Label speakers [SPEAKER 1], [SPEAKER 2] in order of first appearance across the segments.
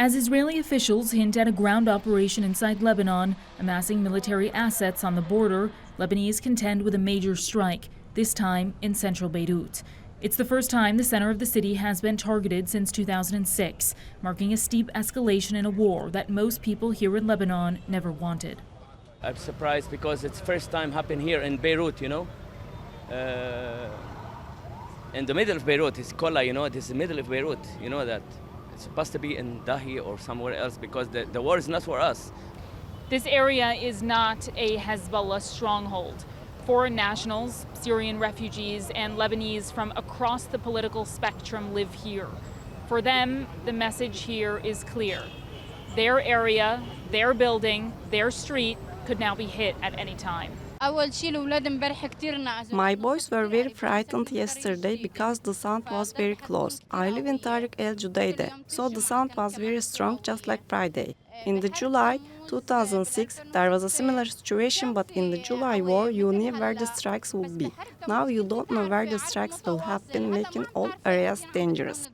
[SPEAKER 1] As Israeli officials hint at a ground operation inside Lebanon, amassing military assets on the border, Lebanese contend with a major strike, this time in central Beirut. It's the first time the center of the city has been targeted since 2006, marking a steep escalation in a war that most people here in Lebanon never wanted.
[SPEAKER 2] I'm surprised because it's first time happened here in Beirut, in the middle of Beirut. It's Kola, it is the middle of Beirut. You know that. It's supposed to be in Dahi or somewhere else because the war is not for us.
[SPEAKER 1] This area is not a Hezbollah stronghold. Foreign nationals, Syrian refugees, and Lebanese from across the political spectrum live here. For them, the message here is clear. Their area, their building, their street could now be hit at any time.
[SPEAKER 3] My boys were very frightened yesterday because the sound was very close. I live in Tariq El Judeide, so the sound was very strong, just like Friday. In the July 2006, there was a similar situation, but in the July war, you knew where the strikes would be. Now you don't know where the strikes will happen, making all areas dangerous.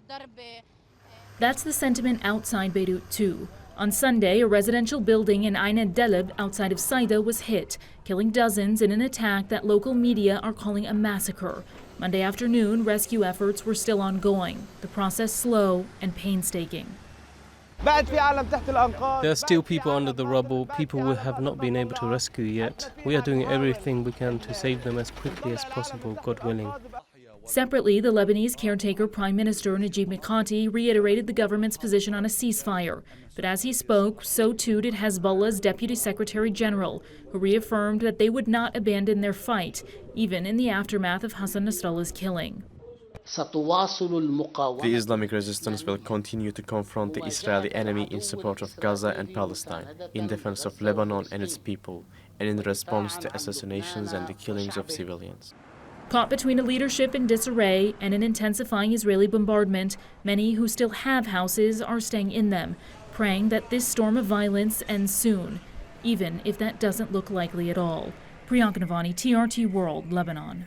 [SPEAKER 1] That's the sentiment outside Beirut, too. On Sunday, a residential building in Ain el-Deleb outside of Saida was hit, killing dozens in an attack that local media are calling a massacre. Monday afternoon, rescue efforts were still ongoing, the process slow and painstaking.
[SPEAKER 4] There are still people under the rubble, people we have not been able to rescue yet. We are doing everything we can to save them as quickly as possible, God willing.
[SPEAKER 1] Separately, the Lebanese caretaker Prime Minister Najib Mikati reiterated the government's position on a ceasefire. But as he spoke, so too did Hezbollah's Deputy Secretary General, who reaffirmed that they would not abandon their fight, even in the aftermath of Hassan Nasrallah's killing.
[SPEAKER 5] The Islamic resistance will continue to confront the Israeli enemy in support of Gaza and Palestine, in defense of Lebanon and its people, and in response to assassinations and the killings of civilians.
[SPEAKER 1] Caught between a leadership in disarray and an intensifying Israeli bombardment, many who still have houses are staying in them, praying that this storm of violence ends soon, even if that doesn't look likely at all. Priyanka Navani, TRT World, Lebanon.